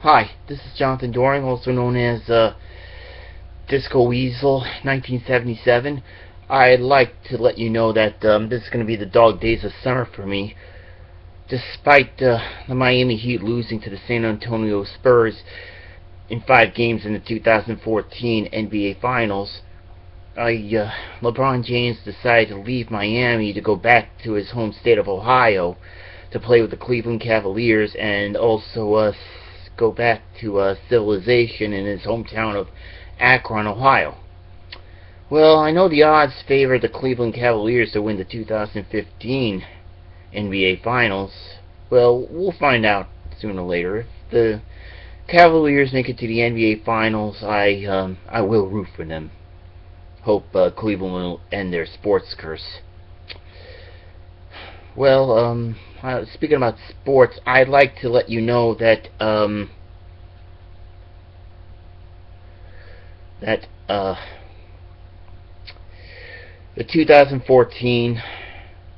Hi, this is Jonathan Doring, also known as Disco Weasel 1977. I'd like to let you know that this is going to be the dog days of summer for me. Despite the Miami Heat losing to the San Antonio Spurs in 5 games in the 2014 NBA Finals, LeBron James decided to leave Miami to go back to his home state of Ohio to play with the Cleveland Cavaliers, and also go back to civilization in his hometown of Akron, Ohio. Well, I know the odds favor the Cleveland Cavaliers to win the 2015 NBA Finals. Well, we'll find out sooner or later. If the Cavaliers make it to the NBA Finals, I will root for them. Hope Cleveland will end their sports curse. Well, speaking about sports, I'd like to let you know that the 2014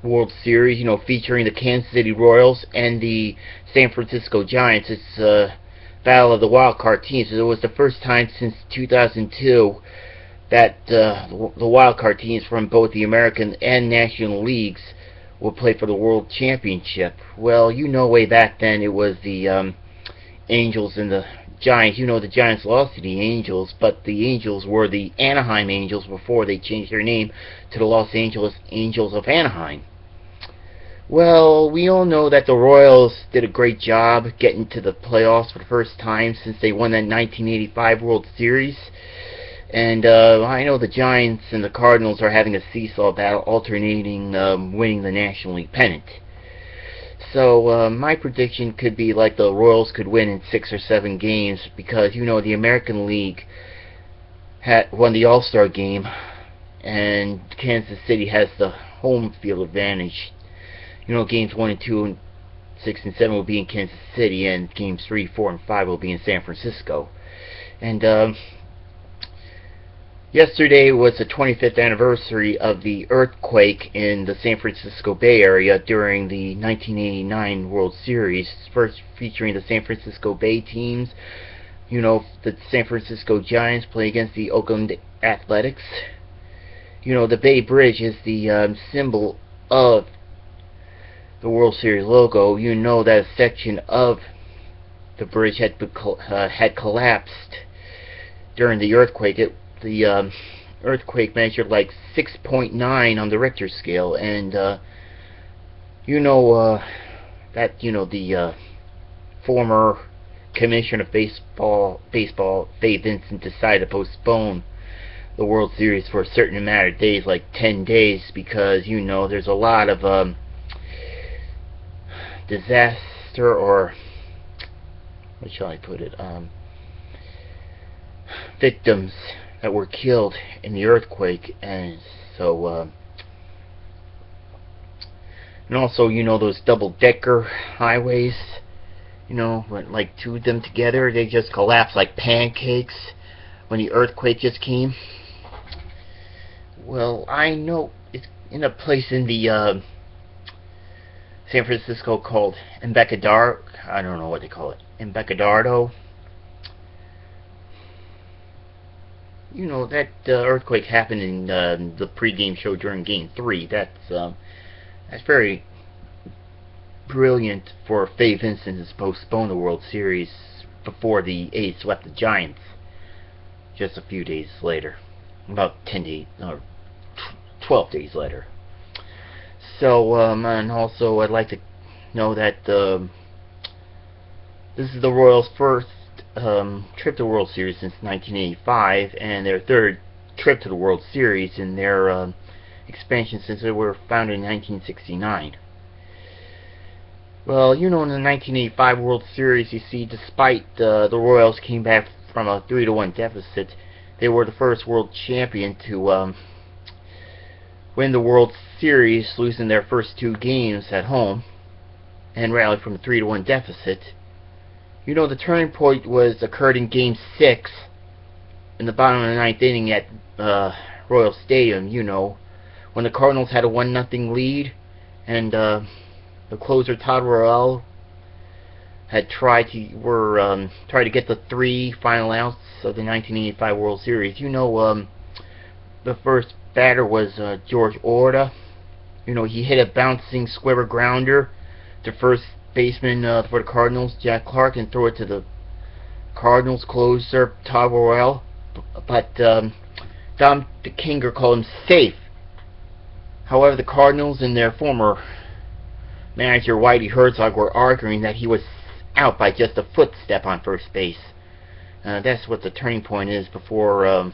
World Series, featuring the Kansas City Royals and the San Francisco Giants, it's a battle of the wild card teams. It was the first time since 2002 that the wild card teams from both the American and National Leagues will play for the World Championship. Well, way back then it was the Angels and the Giants. The Giants lost to the Angels, but the Angels were the Anaheim Angels before they changed their name to the Los Angeles Angels of Anaheim. Well, we all know that the Royals did a great job getting to the playoffs for the first time since they won that 1985 World Series. And I know the Giants and the Cardinals are having a seesaw battle, alternating winning the National League pennant. So my prediction could be like the Royals could win in 6 or 7 games, because the American League had won the All-Star game, and Kansas City has the home field advantage. Games 1 and 2 and 6 and 7 will be in Kansas City, and games 3, 4, and 5 will be in San Francisco. And yesterday was the 25th anniversary of the earthquake in the San Francisco Bay Area during the 1989 World Series, first featuring the San Francisco Bay teams. The San Francisco Giants play against the Oakland Athletics. The Bay Bridge is the symbol of the World Series logo. That a section of the bridge had collapsed during the earthquake. The earthquake measured like 6.9 on the Richter scale, and the former commissioner of baseball, Fay Vincent, decided to postpone the World Series for a certain amount of days, like 10 days, because there's a lot of disaster, or what shall I put it, victims that were killed in the earthquake. And so and also those double-decker highways, when like 2 of them together, they just collapsed like pancakes when the earthquake just came. Well, I know it's in a place in the San Francisco called Embecadar. I don't know what they call it, Embecadardo. That earthquake happened in the pregame show during Game 3. That's very brilliant for Fay Vincent to postpone the World Series before the A's swept the Giants just a few days later, about 10 days or 12 days later. So, and also I'd like to know that this is the Royals' first trip to the World Series since 1985, and their 3rd trip to the World Series in their expansion since they were founded in 1969. Well, in the 1985 World Series, you see, despite the Royals came back from a 3-1 deficit, they were the first world champion to win the World Series, losing their first 2 games at home, and rallied from a 3-1 deficit. The turning point occurred in Game 6, in the bottom of the 9th inning at Royal Stadium, when the Cardinals had a 1-0 lead, and the closer Todd Royale had tried to get the 3 final outs of the 1985 World Series. The first batter was George Orta. He hit a bouncing square grounder to first baseman for the Cardinals, Jack Clark, and threw it to the Cardinals closer, Todd Royale. But Dom DeKinger called him safe. However, the Cardinals and their former manager Whitey Herzog were arguing that he was out by just a footstep on first base. That's what the turning point is before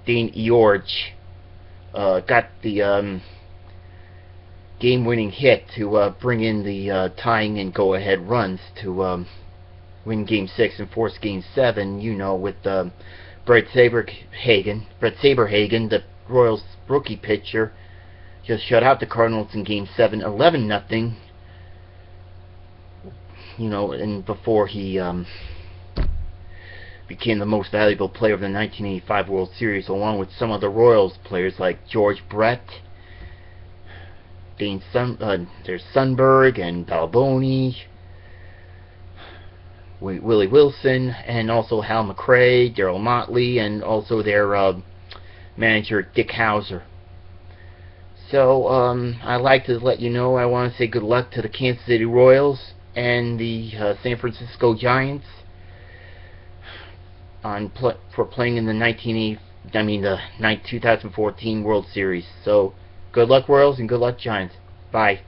Dean Eorge got the game-winning hit to bring in the tying and go-ahead runs to win Game 6 and force Game 7. With Brett Saberhagen, the Royals rookie pitcher, just shut out the Cardinals in Game 7, 11-0. And before he became the most valuable player of the 1985 World Series, along with some of the Royals players like George Brett, there's Sundberg and Balboni, Willie Wilson, and also Hal McRae, Darryl Motley, and also their manager Dick Hauser. So I'd like to let you know I want to say good luck to the Kansas City Royals and the San Francisco Giants for playing in the 2014 World Series. So good luck, Royals, and good luck, Giants. Bye.